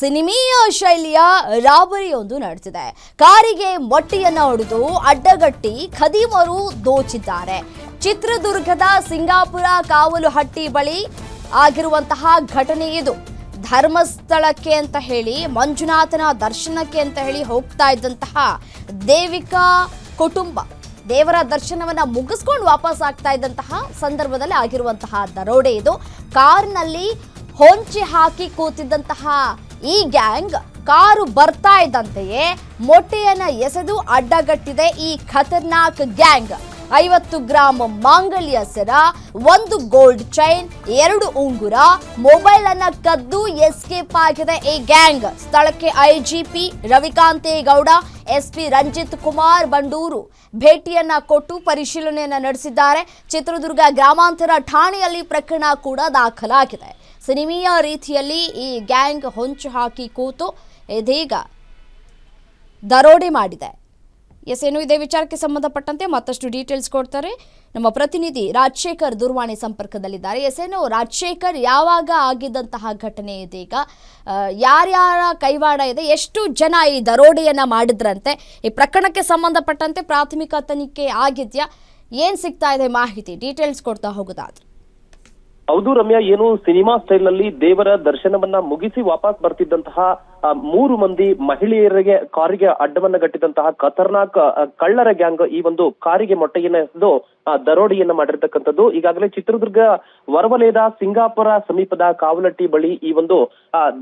ಸಿನಿಮೀಯ ಶೈಲಿಯ ರಾಬರಿಯೊಂದು ನಡೆದಿದೆ. ಕಾರಿಗೆ ಮೊಟ್ಟೆಯನ್ನ ಹೊಡೆದು ಅಡ್ಡಗಟ್ಟಿ ಖದೀಮರು ದೋಚಿದ್ದಾರೆ. ಚಿತ್ರದುರ್ಗದ ಸಿಂಗಾಪುರ ಕಾವಲುಹಟ್ಟಿ ಬಳಿ ಆಗಿರುವಂತಹ ಘಟನೆ ಇದು. ಧರ್ಮಸ್ಥಳಕ್ಕೆ ಅಂತ ಹೇಳಿ ಮಂಜುನಾಥನ ದರ್ಶನಕ್ಕೆ ಅಂತ ಹೇಳಿ ಹೋಗ್ತಾ ಇದ್ದಂತಹ ದೇವಿಕಾ ಕುಟುಂಬ ದೇವರ ದರ್ಶನವನ್ನ ಮುಗಿಸ್ಕೊಂಡು ವಾಪಸ್ ಆಗ್ತಾ ಇದ್ದಂತಹ ಸಂದರ್ಭದಲ್ಲಿ ಆಗಿರುವಂತಹ ದರೋಡೆ ಇದು. ಕಾರ್ನಲ್ಲಿ ಹೊಂಚಿ ಹಾಕಿ ಕೂತಿದ್ದಂತಹ ಈ ಗ್ಯಾಂಗ್ ಕಾರು ಬರ್ತಾ ಇದ್ದಂತೆಯೇ ಮೊಟ್ಟೆಯನ್ನ ಎಸೆದು ಅಡ್ಡಗಟ್ಟಿದೆ ಈ ಖತರ್ನಾಕ್ ಗ್ಯಾಂಗ್. 50 ಗ್ರಾಂ ಮಾಂಗಲ್ಯ ಸರ, 1 ಗೋಲ್ಡ್ ಚೈನ್, 2 ಉಂಗುರ, ಮೊಬೈಲ್ ಅನ್ನ ಕದ್ದು ಎಸ್ಕೇಪ್ ಆಗಿದೆ ಈ ಗ್ಯಾಂಗ್. ಸ್ಥಳಕ್ಕೆ ಐಜಿಪಿ ರವಿಕಾಂತೇಗೌಡ, ಎಸ್ಪಿ ರಂಜಿತ್ ಕುಮಾರ್ ಬಂಡೂರು ಭೇಟಿಯನ್ನ ಕೊಟ್ಟು ಪರಿಶೀಲನೆಯನ್ನ ನಡೆಸಿದ್ದಾರೆ. ಚಿತ್ರದುರ್ಗ ಗ್ರಾಮಾಂತರ ಠಾಣೆಯಲ್ಲಿ ಪ್ರಕರಣ ಕೂಡ ದಾಖಲಾಗಿದೆ. ಸಿನಿಮೀಯ ರೀತಿಯಲ್ಲಿ ಈ ಗ್ಯಾಂಗ್ ಹೊಂಚು ಹಾಕಿ ಕೂತು ಇದೀಗ ದರೋಡೆ ಮಾಡಿದೆ. ಏನು ಇದೇ ವಿಚಾರಕ್ಕೆ ಸಂಬಂಧಪಟ್ಟಂತೆ ಮತ್ತಷ್ಟು ಡೀಟೇಲ್ಸ್ ಕೊಡ್ತಾರೆ ನಮ್ಮ ಪ್ರತಿನಿಧಿ ರಾಜಶೇಖರ್ ದೂರವಾಣಿ ಸಂಪರ್ಕದಲ್ಲಿದ್ದಾರೆ. ಏನು ರಾಜಶೇಖರ್, ಯಾವಾಗ ಆಗಿದ್ದಂತಹ ಘಟನೆ ಇದೀಗ ಯಾರ್ಯಾರ ಕೈವಾಡ ಇದೆ, ಎಷ್ಟು ಜನ ಈ ದರೋಡೆಯನ್ನ ಮಾಡಿದ್ರಂತೆ, ಈ ಪ್ರಕರಣಕ್ಕೆ ಸಂಬಂಧಪಟ್ಟಂತೆ ಪ್ರಾಥಮಿಕ ತನಿಖೆ ಆಗಿದ್ಯಾ, ಏನ್ ಸಿಗ್ತಾ ಇದೆ ಮಾಹಿತಿ, ಡೀಟೇಲ್ಸ್ ಕೊಡ್ತಾ ಹೋಗೋದಾದ್ರೆ? ಹೌದು ರಮ್ಯಾ, ಏನು ಸಿನಿಮಾ ಸ್ಟೈಲ್ ನಲ್ಲಿ ದೇವರ ದರ್ಶನವನ್ನ ಮುಗಿಸಿ ವಾಪಸ್ ಬರ್ತಿದ್ದಂತಹ 3 ಮಂದಿ ಮಹಿಳೆಯರಿಗೆ ಕಾರಿಗೆ ಅಡ್ಡವನ್ನ ಗಟ್ಟಿದಂತಹ ಖತರ್ನಾಕ್ ಕಳ್ಳರ ಗ್ಯಾಂಗ್ ಈ ಒಂದು ಕಾರಿಗೆ ಮೊಟ್ಟೆಯನ್ನ ಎಸೆದು ದರೋಡೆಯನ್ನ ಮಾಡಿರ್ತಕ್ಕಂಥದ್ದು. ಈಗಾಗಲೇ ಚಿತ್ರದುರ್ಗ ಹೊರವಲಯದ ಸಿಂಗಾಪುರ ಸಮೀಪದ ಕಾವಲಟ್ಟಿ ಬಳಿ ಈ ಒಂದು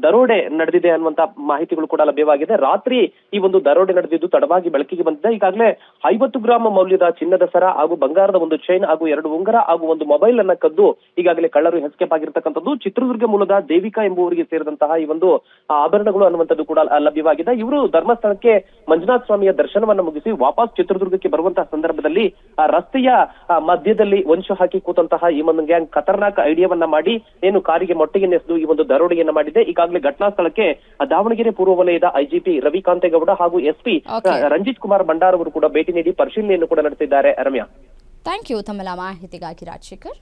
ದರೋಡೆ ನಡೆದಿದೆ ಅನ್ನುವಂತ ಮಾಹಿತಿಗಳು ಕೂಡ ಲಭ್ಯವಾಗಿದೆ. ರಾತ್ರಿ ಈ ಒಂದು ದರೋಡೆ ನಡೆದಿದ್ದು ತಡವಾಗಿ ಬೆಳಕಿಗೆ ಬಂದಿದೆ. ಈಗಾಗಲೇ 50 ಗ್ರಾಂ ಮೌಲ್ಯದ ಚಿನ್ನದ ಸರ ಹಾಗೂ ಬಂಗಾರದ 1 ಚೈನ್ ಹಾಗೂ 2 ಉಂಗುರ ಹಾಗೂ 1 ಮೊಬೈಲ್ ಅನ್ನ ಕದ್ದು ಈಗಾಗಲೇ ಕಳ್ಳರು ಎಸ್ಕೇಪ್ ಆಗಿರ್ತಕ್ಕಂಥದ್ದು. ಚಿತ್ರದುರ್ಗ ಮೂಲದ ದೇವಿಕಾ ಎಂಬುವರಿಗೆ ಸೇರಿದಂತಹ ಈ ಒಂದು ಆಭರಣಗಳು ಅನ್ನುವಂಥದ್ದು ಕೂಡ ಲಭ್ಯವಾಗಿದೆ. ಇವರು ಧರ್ಮಸ್ಥಳಕ್ಕೆ ಮಂಜುನಾಥ ಸ್ವಾಮಿಯ ದರ್ಶನವನ್ನ ಮುಗಿಸಿ ವಾಪಸ್ ಚಿತ್ರದುರ್ಗಕ್ಕೆ ಬರುವಂತಹ ಸಂದರ್ಭದಲ್ಲಿ ರಸ್ತೆಯ ಮಧ್ಯದಲ್ಲಿ ಹೊಂಚು ಹಾಕಿ ಕೂತಂತಹ ಈ ಒಂದು ಗ್ಯಾಂಗ್ ಖತರ್ನಾಕ್ ಐಡಿಯಾವನ್ನ ಮಾಡಿ ಏನು ಕಾರಿಗೆ ಮೊಟ್ಟೆಯನ್ನೆಸೆದು ಈ ಒಂದು ದರೋಡೆಯನ್ನ ಮಾಡಿದೆ. ಈಗಾಗಲೇ ಘಟನಾ ಸ್ಥಳಕ್ಕೆ ದಾವಣಗೆರೆ ಪೂರ್ವ ವಲಯದ ಐಜಿಪಿ ರವಿಕಾಂತೇಗೌಡ ಹಾಗೂ ಎಸ್ಪಿ ರಂಜಿತ್ ಕುಮಾರ್ ಬಂಡಾರ್ ಅವರು ಕೂಡ ಭೇಟಿ ನೀಡಿ ಪರಿಶೀಲನೆಯನ್ನು ಕೂಡ ನಡೆಸಿದ್ದಾರೆ. ರಮ್ಯಾ, ಥ್ಯಾಂಕ್ ಯು ತಮ್ಮೆಲ್ಲ ಮಾಹಿತಿಗಾಗಿ ರಾಜಶೇಖರ್.